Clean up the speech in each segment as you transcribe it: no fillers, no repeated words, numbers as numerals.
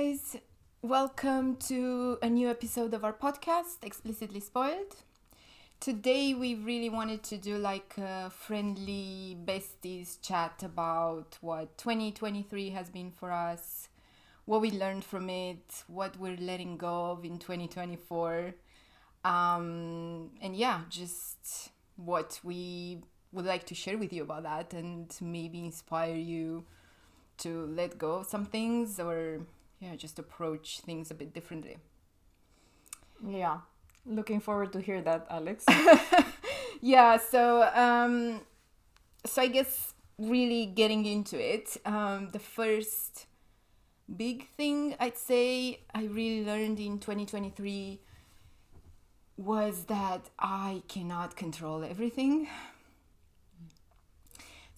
guys. Welcome to a new episode of our podcast, Explicitly Spoiled. Today, we really wanted to do like a friendly besties chat about what 2023 has been for us, what we learned from it, what we're letting go of in 2024. And yeah, just what we would like to share with you about that and maybe inspire you to let go of some things or just approach things a bit differently. Yeah, looking forward to hear that, Alex. So I guess really getting into it, the first big thing I'd say I really learned in 2023 was that I cannot control everything.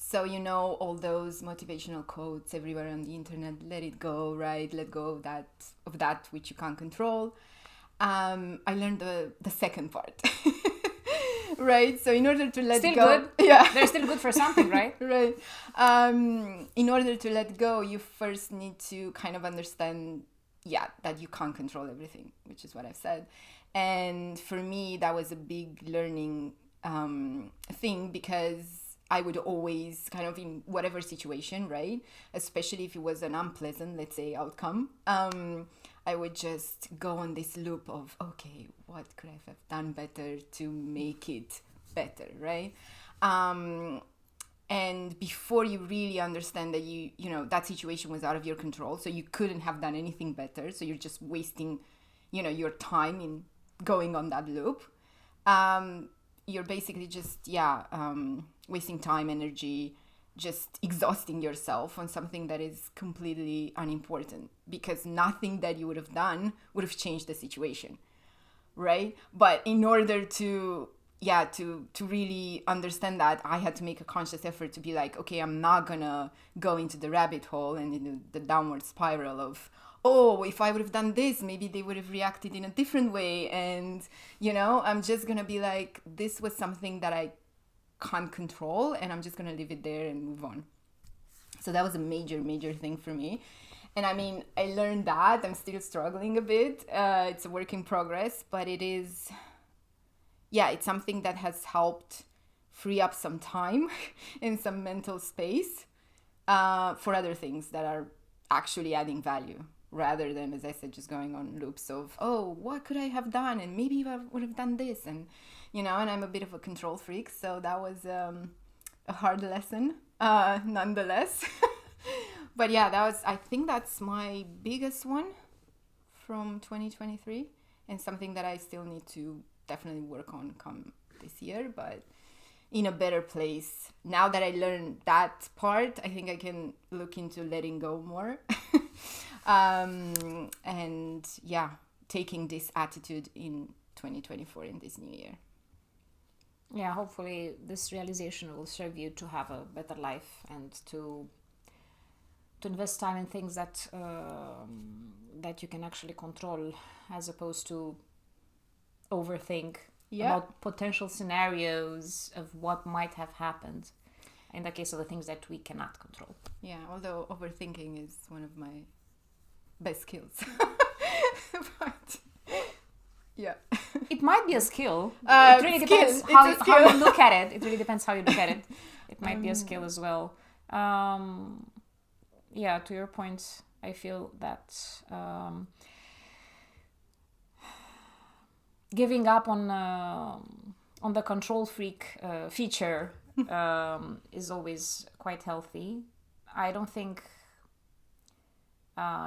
So, all those motivational quotes everywhere on the internet, let it go, right? Let go of that which you can't control. I learned the second part, right? So in order to let still go... good. Yeah. They're still good for something, right? Right. In order to let go, you first need to kind of understand, that you can't control everything, which is what I've said. And for me, that was a big learning thing because I would always kind of in whatever situation, right? Especially if it was an unpleasant, let's say, outcome, I would just go on this loop of, okay, what could I have done better to make it better, right? And before you really understand that you know, that situation was out of your control, so you couldn't have done anything better, so you're just wasting, your time in going on that loop. You're basically just wasting time, energy, just exhausting yourself on something that is completely unimportant because nothing that you would have done would have changed the situation, right? But in order to really understand that, I had to make a conscious effort to be like, okay, I'm not gonna go into the rabbit hole and in the downward spiral of, oh, if I would have done this, maybe they would have reacted in a different way. And, I'm just going to be like, this was something that I can't control and I'm just going to leave it there and move on. So that was a major, major thing for me. And I mean, I learned that. I'm still struggling a bit. It's a work in progress, but it is, it's something that has helped free up some time and some mental space for other things that are actually adding value, rather than, as I said, just going on loops of, oh, what could I have done? And maybe I would have done this. And, and I'm a bit of a control freak. So that was a hard lesson, nonetheless. But I think that's my biggest one from 2023 and something that I still need to definitely work on come this year, but in a better place. Now that I learned that part, I think I can look into letting go more. And taking this attitude in 2024 in this new year. Yeah, hopefully this realization will serve you to have a better life and to invest time in things that that you can actually control, as opposed to overthink about potential scenarios of what might have happened in the case of the things that we cannot control. Yeah, although overthinking is one of my best skills. But it might be a skill. It really depends how you look at it. It really depends how you look at it. It might be a skill as well. To your point, I feel that giving up on the control freak feature is always quite healthy. I don't think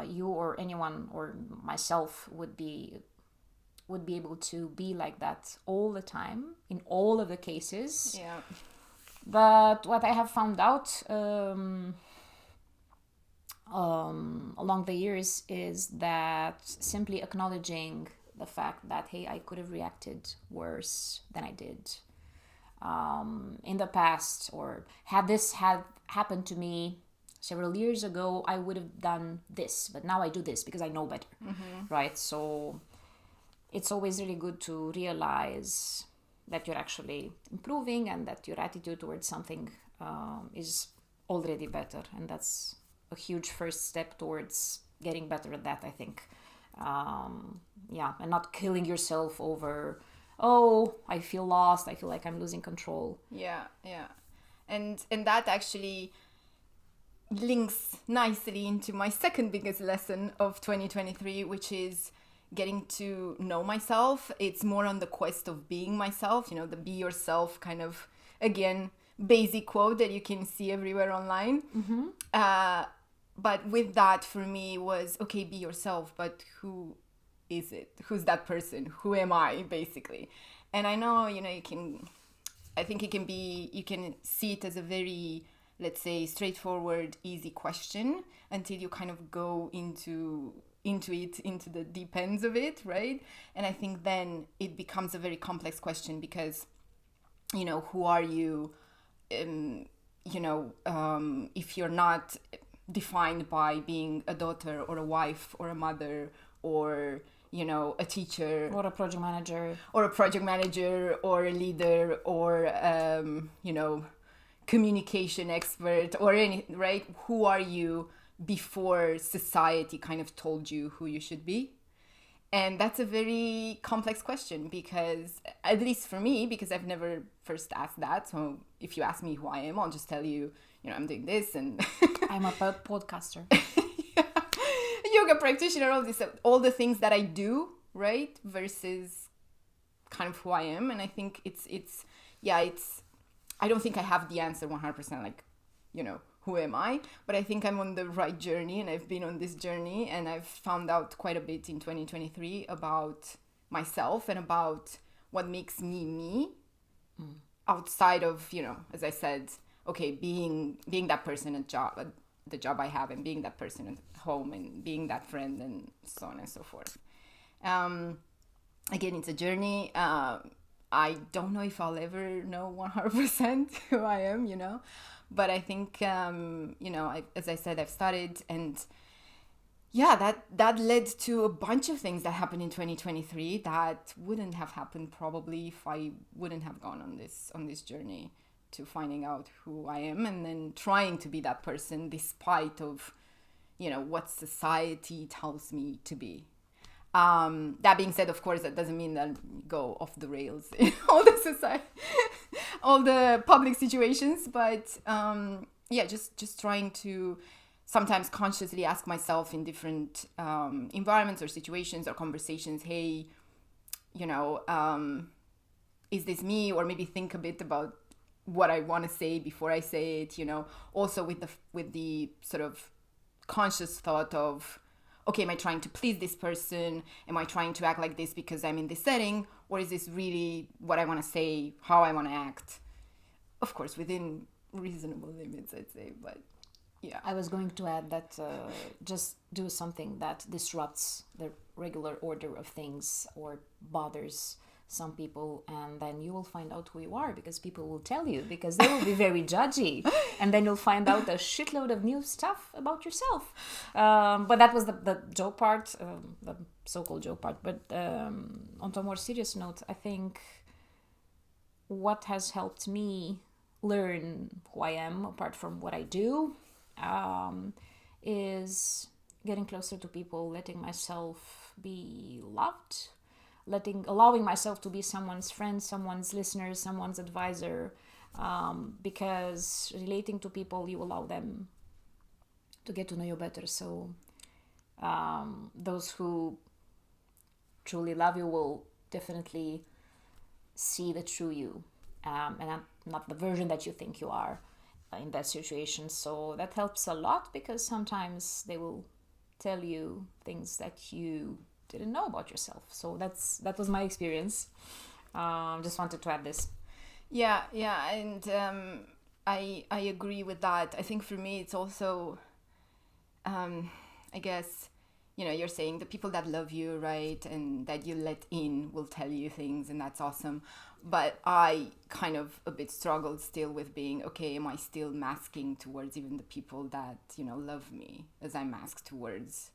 you or anyone or myself would be able to be like that all the time in all of the cases. Yeah. But what I have found out along the years is that simply acknowledging the fact that, hey, I could have reacted worse than I did in the past, or had this happened to me several years ago, I would have done this, but now I do this because I know better, right? So it's always really good to realize that you're actually improving and that your attitude towards something is already better, and that's a huge first step towards getting better at that, I think. And not killing yourself over, oh, I feel lost, I feel like I'm losing control. Yeah. And that actually links nicely into my second biggest lesson of 2023, which is getting to know myself. It's more on the quest of being myself, the be yourself kind of, again, basic quote that you can see everywhere online. But with that, for me, was, okay, be yourself, but who is it? Who's that person? Who am I, basically? And I know, I think you can see it as a very, let's say, straightforward, easy question until you kind of go into the deep ends of it, right? And I think then it becomes a very complex question because, who are you? If you're not defined by being a daughter or a wife or a mother or a teacher or a project manager or a leader or communication expert or any, right? Who are you before society kind of told you who you should be? And that's a very complex question because, at least for me, because I've never first asked that. So if you ask me who I am, I'll just tell you, I'm doing this and I'm a podcaster. Yoga practitioner, all the things that I do, right? Versus kind of who I am. And I think it's I don't think I have the answer 100%, like, who am I? But I think I'm on the right journey, and I've been on this journey, and I've found out quite a bit in 2023 about myself and about what makes me outside of, as I said, okay, being that person at the job I have, and being that person at home, and being that friend, and so on and so forth. Again, it's a journey. I don't know if I'll ever know 100% who I am, but I think, as I said, I've started, and that led to a bunch of things that happened in 2023 that wouldn't have happened probably if I wouldn't have gone on this journey to finding out who I am, and then trying to be that person despite of, what society tells me to be. That being said, of course, that doesn't mean that I go off the rails in all the society, all the public situations. But just trying to sometimes consciously ask myself in different environments or situations or conversations, hey, is this me? Or maybe think a bit about what I want to say before I say it. Also with the sort of conscious thought of, okay, am I trying to please this person? Am I trying to act like this because I'm in this setting? Or is this really what I want to say, how I want to act? Of course, within reasonable limits, I'd say, but yeah. I was going to add that just do something that disrupts the regular order of things or bothers some people, and then you will find out who you are, because people will tell you, because they will be very judgy, and then you'll find out a shitload of new stuff about yourself. But that was the joke part, the so-called joke part. But on to a more serious note, I think what has helped me learn who I am, apart from what I do, is getting closer to people, letting myself be loved, allowing myself to be someone's friend, someone's listener, someone's advisor, because relating to people, you allow them to get to know you better. So those who truly love you will definitely see the true you, and not the version that you think you are in that situation. So that helps a lot, because sometimes they will tell you things that you didn't know about yourself. So that was my experience. Just wanted to add this. Yeah, and I agree with that. I think for me it's also, I guess, you're saying the people that love you, right, and that you let in will tell you things, and that's awesome. But I kind of a bit struggled still with being, okay, am I still masking towards even the people that, love me, as I mask towards,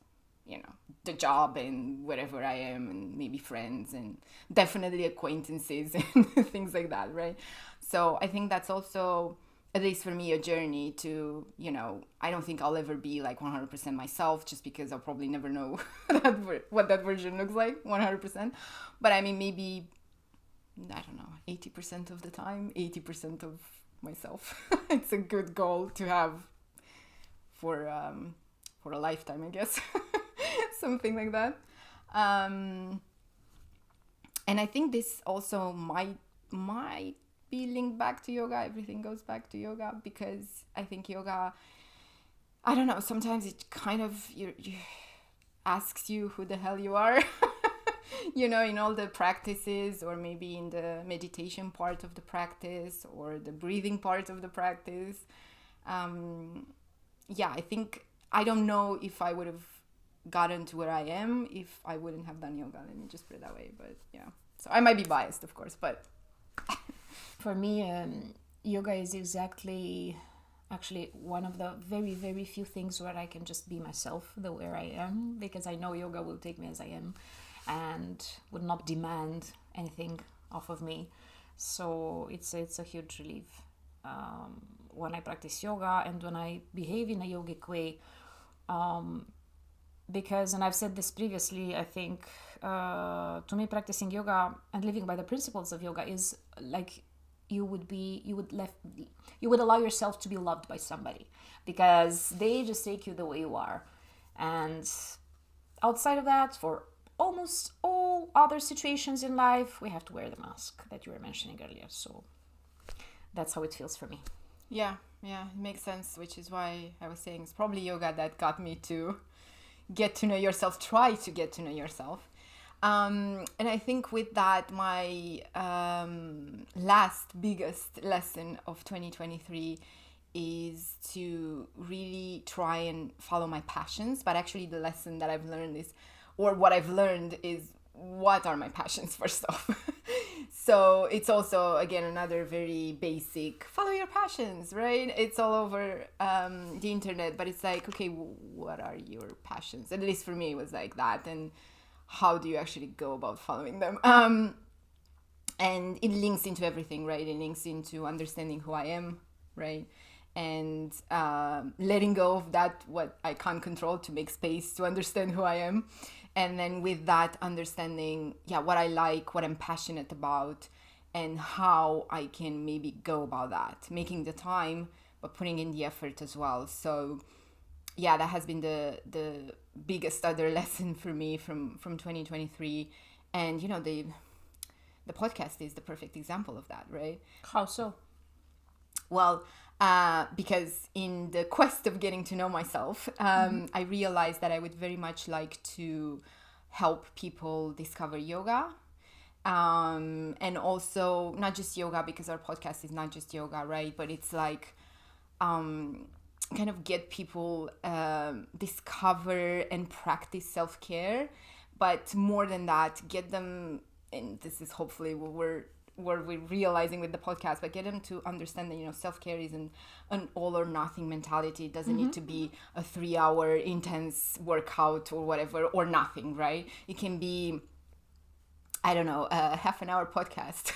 the job and wherever I am, and maybe friends and definitely acquaintances and things like that, right? So I think that's also at least for me, a journey to, I don't think I'll ever be like 100% myself, just because I'll probably never know what that version looks like 100%. But I mean, maybe, I don't know, 80% of the time, 80% of myself. It's a good goal to have for a lifetime, I guess. Something like that. And I think this also might be linked back to yoga. Everything goes back to yoga, because I think yoga, I don't know, sometimes it kind of you asks you who the hell you are. In all the practices, or maybe in the meditation part of the practice, or the breathing part of the practice. I think, I don't know if I would have gotten to where I am if I wouldn't have done yoga. Let me just put it that way. But yeah, so I might be biased, of course, but for me, yoga is exactly actually one of the very, very few things where I can just be myself the way I am, because I know yoga will take me as I am and would not demand anything off of me. So it's a huge relief when I practice yoga and when I behave in a yogic way. Because, and I've said this previously, I think to me practicing yoga and living by the principles of yoga is like you would allow yourself to be loved by somebody, because they just take you the way you are. And outside of that, for almost all other situations in life, we have to wear the mask that you were mentioning earlier. So that's how it feels for me. Yeah, it makes sense, which is why I was saying it's probably yoga that got me to get to know yourself, try to get to know yourself. And I think with that, my last biggest lesson of 2023 is to really try and follow my passions. But actually the lesson that I've learned is, or what I've learned is, what are my passions first off? So it's also, again, another very basic, follow your passions, right? It's all over the internet, but it's like, okay, what are your passions? At least for me, it was like that. And how do you actually go about following them? And it links into everything, right? It links into understanding who I am, right? And letting go of that, what I can't control, to make space to understand who I am. And then with that, understanding, what I like, what I'm passionate about, and how I can maybe go about that, making the time, but putting in the effort as well. So that has been the biggest other lesson for me from 2023. And the podcast is the perfect example of that, right? How so? Well, because in the quest of getting to know myself, I realized that I would very much like to help people discover yoga. And also not just yoga, because our podcast is not just yoga, right? But it's like kind of get people discover and practice self-care. But more than that, get them, and this is hopefully what we're realizing with the podcast, but get them to understand that self-care isn't an all or nothing mentality. It doesn't need to be a 3-hour intense workout or whatever, or nothing, right? It can be, I don't know, a half an hour podcast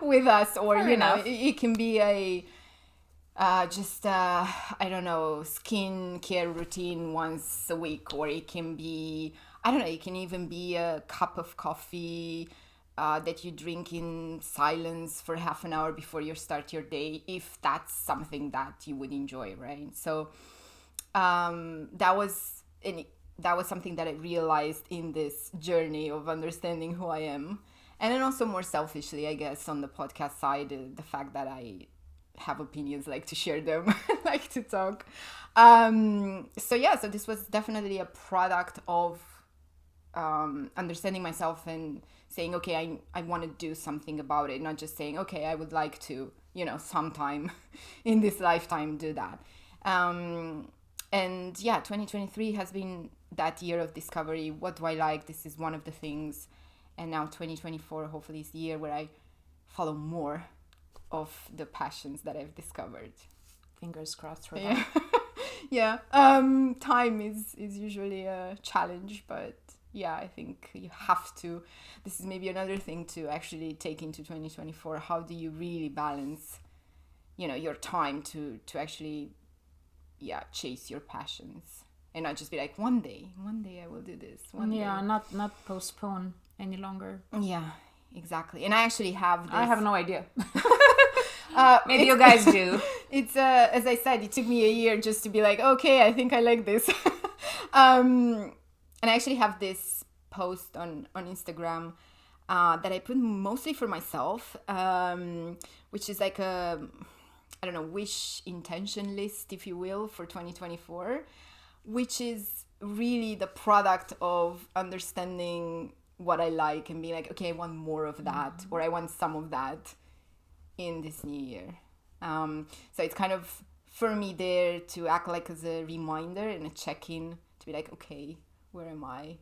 with us, or it can be a I don't know, skin care routine once a week, or it can be, I don't know, it can even be a cup of coffee that you drink in silence for half an hour before you start your day, if that's something that you would enjoy, right? So that was something that I realized in this journey of understanding who I am. And then also more selfishly, I guess, on the podcast side, the fact that I have opinions, like to share them, like to talk. So this was definitely a product of understanding myself and saying, okay, I want to do something about it, not just saying, okay, I would like to, sometime in this lifetime do that. And 2023 has been that year of discovery. What do I like? This is one of the things. And now 2024 hopefully is the year where I follow more of the passions that I've discovered. Fingers crossed for that. Time is usually a challenge, but I think you have to. This is maybe another thing to actually take into 2024. How do you really balance your time to actually chase your passions, and not just be like, one day I will do this, one day. Not postpone any longer. Yeah, exactly. And I actually have this, I have no idea. Maybe you guys do. It's as I said, it took me a year just to be like, okay, I think I like this. And I actually have this post on Instagram that I put mostly for myself, which is like a, I don't know, wish intention list, if you will, for 2024, which is really the product of understanding what I like and being like, okay, I want more of that, or I want some of that in this new year. So it's kind of for me there to act like as a reminder and a check-in to be like, okay, where am I?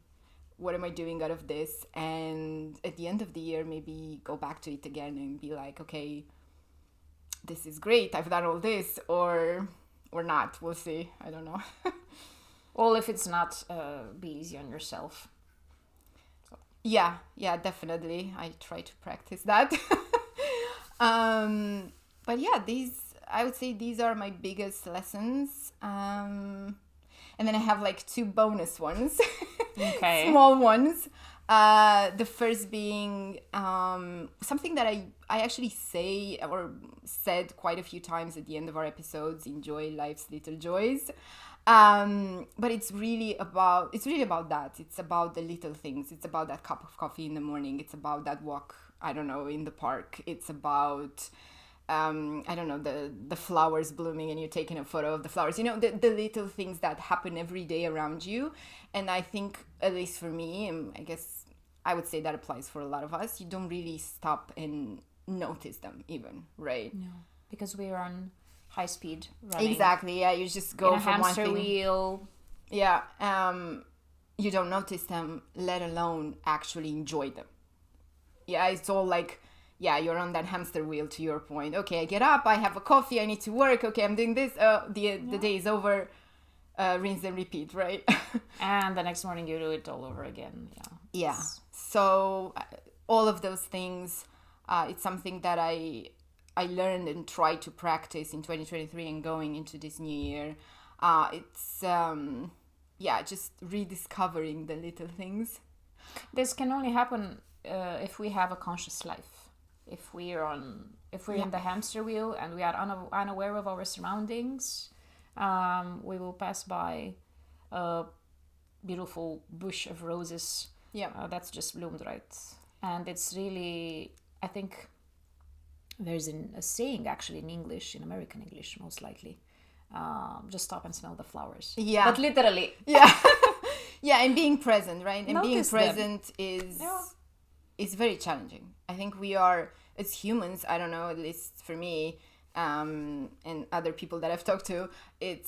What am I doing out of this? And at the end of the year, maybe go back to it again and be like, okay, this is great. I've done all this, or not. We'll see. I don't know. Well, if it's not, be easy on yourself. Yeah, definitely. I try to practice that. But yeah, I would say these are my biggest lessons. And then I have like 2 bonus ones. Okay. Small ones. The first being something that I actually say or said quite a few times at the end of our episodes: enjoy life's little joys. But it's really about that. It's about the little things. It's about that cup of coffee in the morning. It's about that walk, I don't know, in the park. It's about I don't know, the flowers blooming and you're taking a photo of the flowers, the little things that happen every day around you. And I think, at least for me, and I guess I would say that applies for a lot of us, you don't really stop and notice them even, right? No, because we're on high speed running. Exactly, yeah, you just go in a from one hamster thing. wheel. Yeah, you don't notice them, let alone actually enjoy them. Yeah, it's all like, yeah, you're on that hamster wheel, to your point. Okay, I get up, I have a coffee, I need to work, okay, I'm doing this, the day is over, rinse and repeat, right? And the next morning you do it all over again. Yeah. So all of those things, it's something that I learned and tried to practice in 2023 and going into this new year. It's just rediscovering the little things. This can only happen if we have a conscious life. If we're in the hamster wheel and we are unaware of our surroundings, we will pass by a beautiful bush of roses. That's just bloomed, right? And it's really, I think there's a saying actually in English, in American English most likely, just stop and smell the flowers. Yeah. But literally. Yeah. Yeah, and being present, right? And being Notice present is very challenging. I think we are, as humans, I don't know, at least for me, and other people that I've talked to,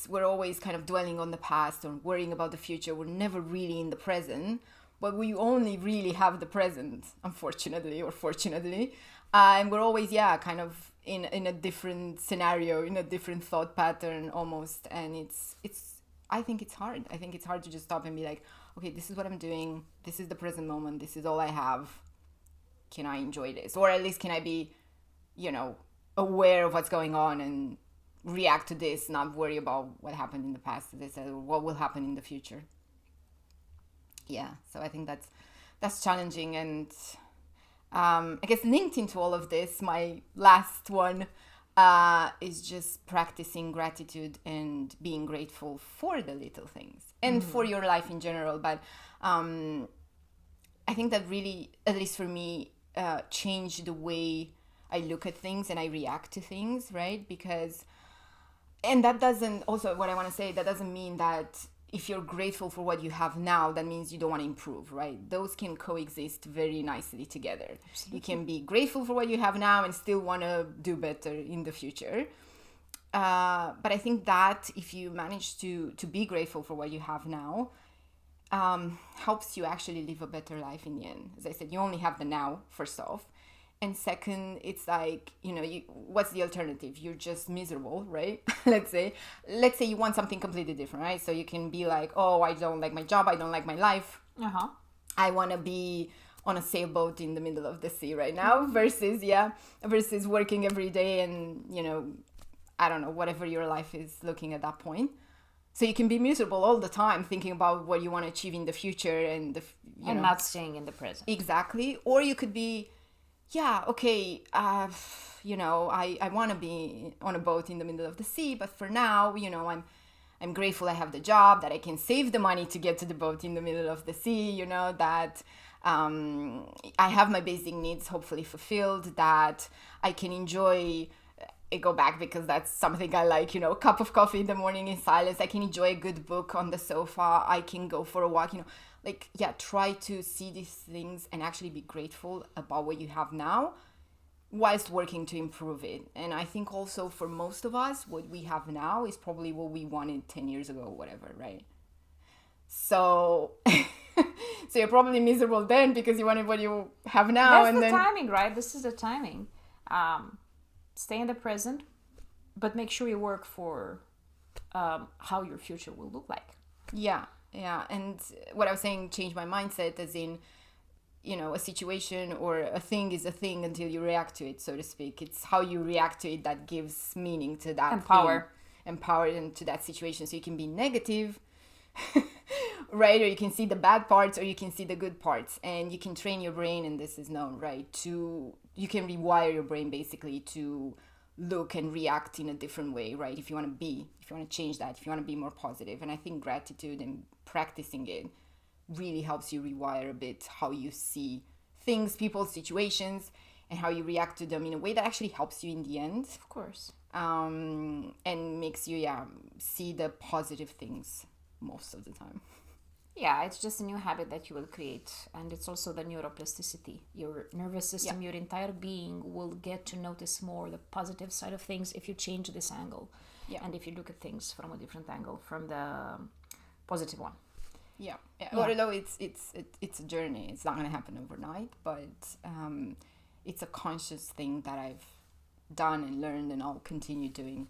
we're always kind of dwelling on the past or worrying about the future. We're never really in the present, but we only really have the present, unfortunately or fortunately. And we're always, kind of in a different scenario, in a different thought pattern almost. And I think it's hard. I think it's hard to just stop and be like, okay, this is what I'm doing. This is the present moment. This is all I have. Can I enjoy this? Or at least can I be, aware of what's going on and react to this, not worry about what happened in the past, as I said, or what will happen in the future. Yeah, so I think that's challenging. And I guess linked into all of this, my last one is just practicing gratitude and being grateful for the little things and for your life in general. But I think that really, at least for me, changed the way I look at things and I react to things, right? Because, and that doesn't, also what I want to say, that doesn't mean that if you're grateful for what you have now, that means you don't want to improve, right? Those can coexist very nicely together. Absolutely. You can be grateful for what you have now and still want to do better in the future. But I think that if you manage to be grateful for what you have now, helps you actually live a better life in the end. As I said, you only have the now, first off. And second, it's like, what's the alternative? You're just miserable, right? Let's say you want something completely different, right? So you can be like, oh, I don't like my job. I don't like my life. I want to be on a sailboat in the middle of the sea right now versus working every day and, I don't know, whatever your life is looking at that point. So you can be miserable all the time thinking about what you want to achieve in the future and and not staying in the present. Exactly. Or you could be, yeah, okay, I want to be on a boat in the middle of the sea, but for now, I'm grateful I have the job, that I can save the money to get to the boat in the middle of the sea, that I have my basic needs hopefully fulfilled, that I can enjoy. I go back because that's something I like, a cup of coffee in the morning in silence. I can enjoy a good book on the sofa. I can go for a walk, try to see these things and actually be grateful about what you have now whilst working to improve it. And I think also for most of us, what we have now is probably what we wanted 10 years ago or whatever, right? So so you're probably miserable then because you wanted what you have now. That's the timing, right? This is the timing. Stay in the present, but make sure you work for how your future will look like. Yeah. And what I was saying, change my mindset, as in, a situation or a thing is a thing until you react to it, so to speak. It's how you react to it that gives meaning to that and power. Empower into that situation. So you can be negative, right? Or you can see the bad parts, or you can see the good parts, and you can train your brain, and this is known, right? You can rewire your brain basically to look and react in a different way, right? If you want to change that, if you want to be more positive. And I think gratitude and practicing it really helps you rewire a bit how you see things, people, situations, and how you react to them in a way that actually helps you in the end. Of course. And makes you, see the positive things most of the time. Yeah, it's just a new habit that you will create. And it's also the neuroplasticity. Your nervous system, your entire being will get to notice more the positive side of things if you change this angle. Yeah. And if you look at things from a different angle, from the positive one. Yeah. Although it's a journey. It's not going to happen overnight, but it's a conscious thing that I've done and learned, and I'll continue doing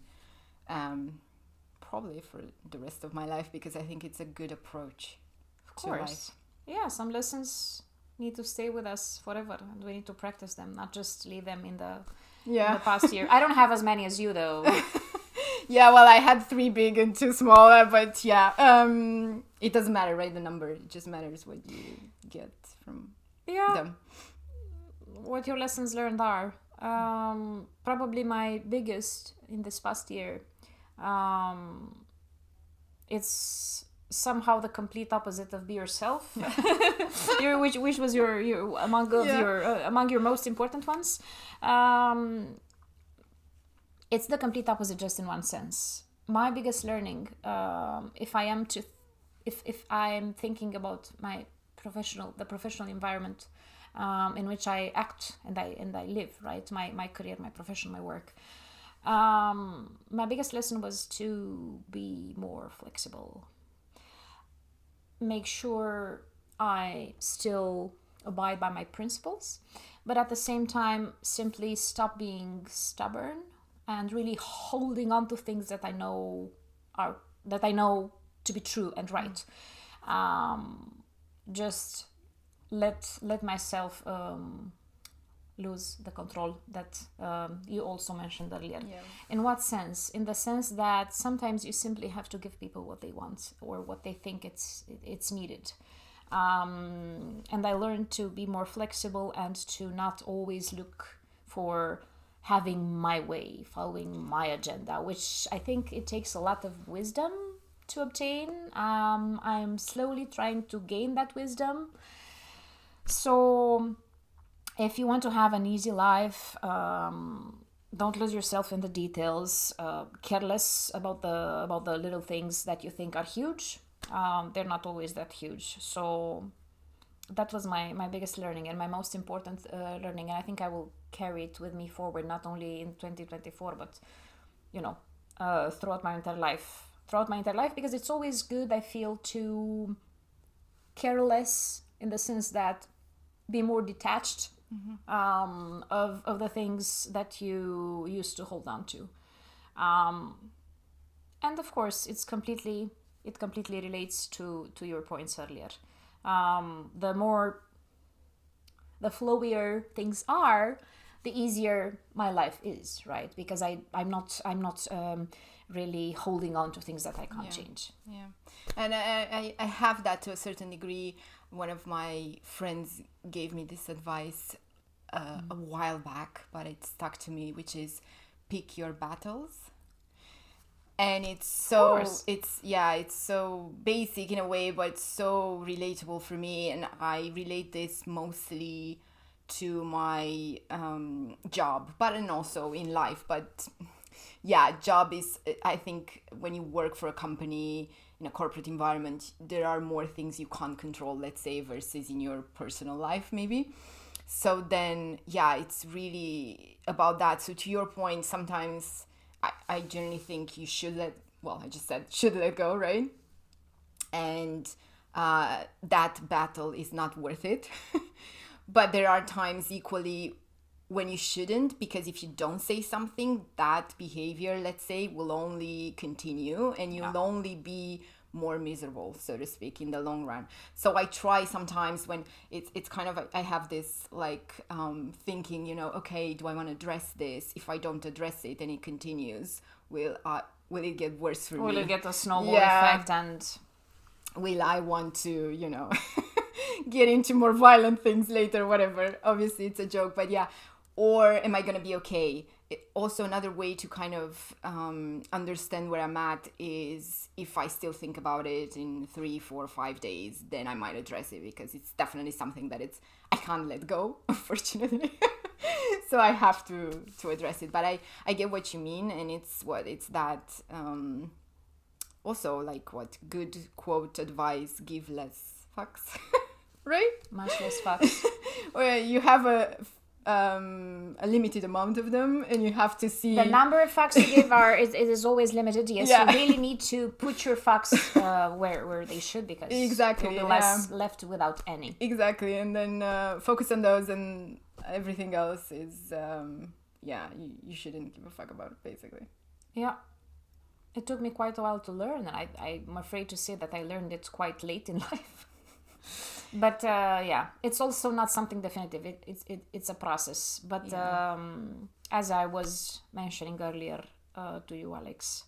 probably for the rest of my life, because I think it's a good approach. Of course. Yeah, some lessons need to stay with us forever, and we need to practice them, not just leave them in the past year. I don't have as many as you, though. Yeah, well, I had 3 big and 2 small, but it doesn't matter, right? The number, it just matters what you get from them. What your lessons learned are. Probably my biggest in this past year. It's somehow the complete opposite of be yourself, which was your among your most important ones. It's the complete opposite, just in one sense. My biggest learning, if I'm thinking about my the professional environment in which I act and I live, right? My career, my profession, my work. My biggest lesson was to be more flexible. Make sure I still abide by my principles, but at the same time, simply stop being stubborn and really holding on to things that I know to be true and right. Just let myself lose the control that you also mentioned earlier. Yeah. In what sense? In the sense that sometimes you simply have to give people what they want or what they think it's needed. And I learned to be more flexible and to not always look for having my way, following my agenda, which I think it takes a lot of wisdom to obtain. I'm slowly trying to gain that wisdom. So if you want to have an easy life, don't lose yourself in the details. Careless about the little things that you think are huge. They're not always that huge. So that was my biggest learning and my most important learning. And I think I will carry it with me forward, not only in 2024, but, throughout my entire life. Because it's always good, I feel, to care less, in the sense that be more detached of the things that you used to hold on to. And of course, it completely relates to your points earlier. The flowier things are, the easier my life is, right? Because I'm not really holding on to things that I can't change. Yeah, and I have that to a certain degree. One of my friends gave me this advice a while back, but it stuck to me, which is pick your battles. And it's so it's so basic in a way, but it's so relatable for me, and I relate this mostly to my job, but and also in life. But yeah, job is, I think, when you work for a company in a corporate environment, there are more things you can't control, let's say, versus in your personal life maybe. So then yeah, it's really about that. So to your point, sometimes I generally think you should I just said should let go, right? And that battle is not worth it. But there are times equally when you shouldn't, because if you don't say something, that behavior, let's say, will only continue, and you'll only be more miserable, so to speak, in the long run. So I try sometimes when it's kind of, I have this thinking, okay, do I want to address this? If I don't address it and it continues, will it get worse for me? Will it get a snowball effect, and will I want to get into more violent things later, whatever? Obviously it's a joke, but yeah. Or am I going to be okay? Also, another way to kind of understand where I'm at is if I still think about it in 3, 4, 5 days, then I might address it, because it's definitely something that I can't let go, unfortunately. So I have to address it. But I get what you mean, and it's that also, like, what good quote advice, give less fucks. Right? much less fucks. Where you have a limited amount of them, and you have to see the number of fucks you give it is always limited. Yes, you really need to put your fucks where they should, because exactly you'll be left without any. Exactly. And then focus on those, and everything else is you shouldn't give a fuck about it, basically. Yeah, it took me quite a while to learn, and I'm afraid to say that I learned it quite late in life. But it's also not something definitive. It's a process. But as I was mentioning earlier to you, Alex,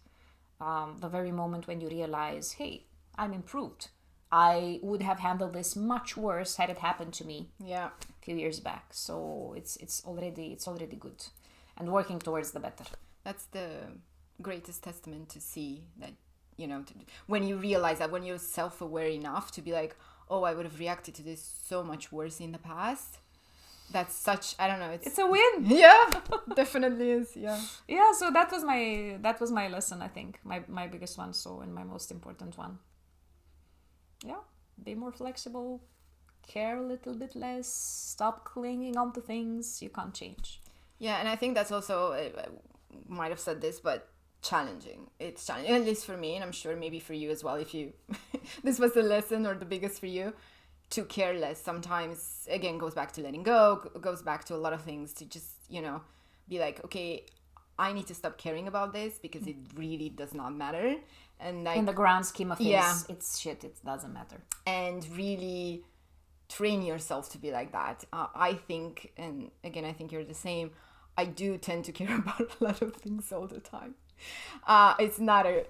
the very moment when you realize, hey, I'm improved. I would have handled this much worse had it happened to me a few years back. So it's already good, and working towards the better. That's the greatest testament to see that, when you realize that, when you're self-aware enough to be like, oh, I would have reacted to this so much worse in the past. That's such, I don't know, it's a win. Yeah, definitely is. Yeah, so that was my lesson, I think, my biggest one, so, and my most important one. Be more flexible, care a little bit less, stop clinging on to things you can't change. Yeah, and I think that's also, I might have said this, but challenging. It's challenging, at least for me, and I'm sure maybe for you as well, if you this was the lesson or the biggest for you, to care less. Sometimes, again, goes back to letting go, goes back to a lot of things, to just be like, okay, I need to stop caring about this, because it really does not matter, and like, in the grand scheme of things, it's shit, it doesn't matter. And really train yourself to be like that. I think, and again, I think you're the same, I do tend to care about a lot of things all the time. It's not a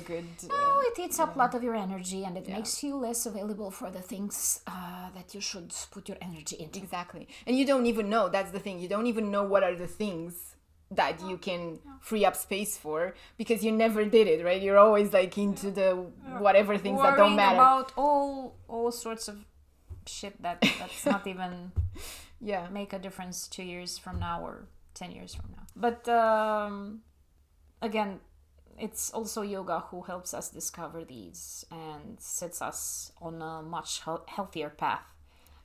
good. No, it eats up a lot of your energy, and it makes you less available for the things that you should put your energy into. Exactly, and you don't even know. That's the thing. You don't even know what are the things that you can free up space for, because you never did it, right? You're always like into the whatever things that don't matter. About all sorts of shit that's not even make a difference 2 years from now or 10 years from now. But again, it's also yoga who helps us discover these and sets us on a much healthier path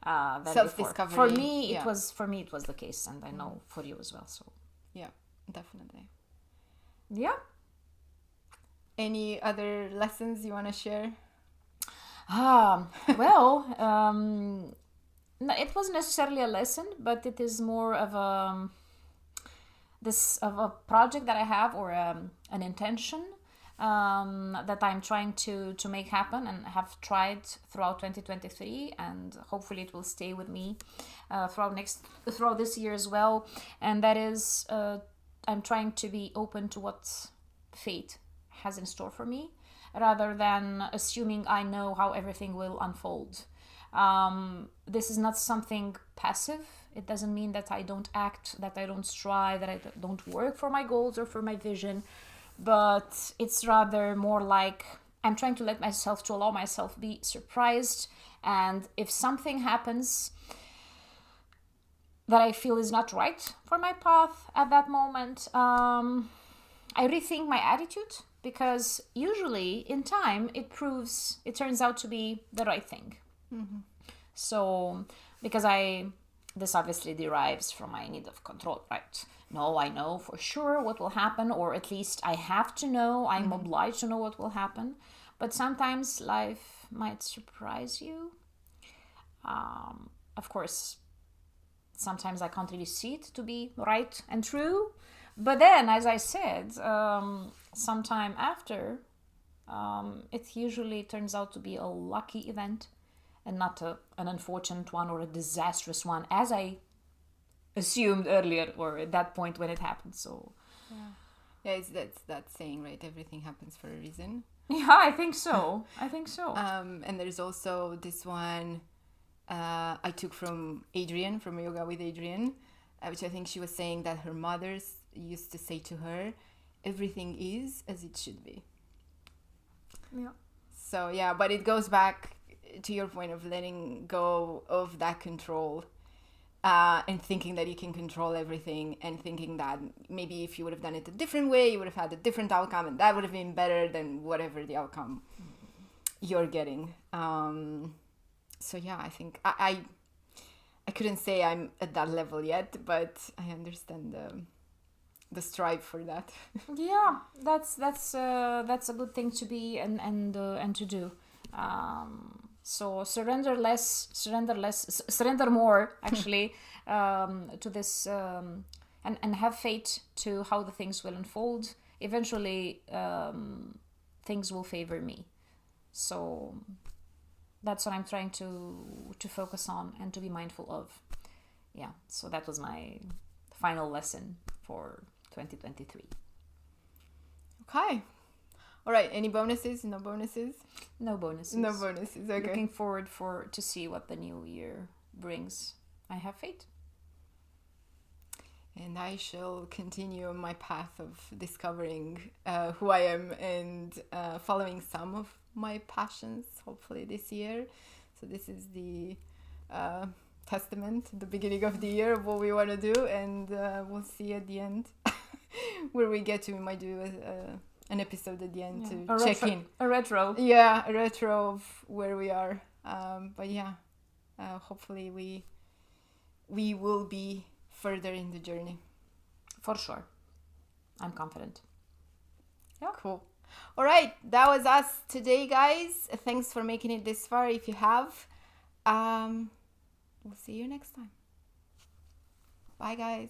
than self-discovery. For me, it was the case, and I know for you as well. So yeah, definitely. Yeah. Any other lessons you want to share? Well, it wasn't necessarily a lesson, but it is more of a project that I have, or an intention that I'm trying to make happen and have tried throughout 2023, and hopefully it will stay with me throughout this year as well. And that is, I'm trying to be open to what fate has in store for me, rather than assuming I know how everything will unfold. This is not something passive. It doesn't mean that I don't act, that I don't strive, that I don't work for my goals or for my vision, but it's rather more like I'm trying to allow myself be surprised. And if something happens that I feel is not right for my path at that moment, I rethink my attitude, because usually in time it turns out to be the right thing. So, because this obviously derives from my need of control, right? No, I know for sure what will happen, or at least I have to know, I'm obliged to know what will happen. But sometimes life might surprise you. Of course, sometimes I can't really see it to be right and true. But then, as I said, sometime after, it usually turns out to be a lucky event and not an unfortunate one or a disastrous one, as I assumed earlier or at that point when it happened. So it's that saying, right? Everything happens for a reason. Yeah, I think so. And there's also this one I took from Adrienne, from Yoga with Adrienne, which I think she was saying that her mothers used to say to her, everything is as it should be. Yeah. So yeah, but it goes back to your point of letting go of that control, and thinking that you can control everything, and thinking that maybe if you would have done it a different way, you would have had a different outcome, and that would have been better than whatever the outcome you're getting. So yeah, I think I couldn't say I'm at that level yet, but I understand the strive for that. Yeah, that's a good thing to be and to do. So surrender more, actually, to this, and have faith to how the things will unfold. Eventually, things will favor me. So that's what I'm trying to focus on and to be mindful of. Yeah, so that was my final lesson for 2023. Okay. All right. Any bonuses? No bonuses? No bonuses. No bonuses. Okay. Looking forward to see what the new year brings. I have faith. And I shall continue on my path of discovering who I am and following some of my passions, hopefully this year. So this is the testament, the beginning of the year of what we want to do, and we'll see at the end where we get to. We might do an episode at the end to check in. A retro. Yeah, a retro of where we are. But yeah, hopefully we will be further in the journey. For sure. I'm confident. Yeah. Cool. All right, that was us today, guys. Thanks for making it this far. If you have, we'll see you next time. Bye, guys.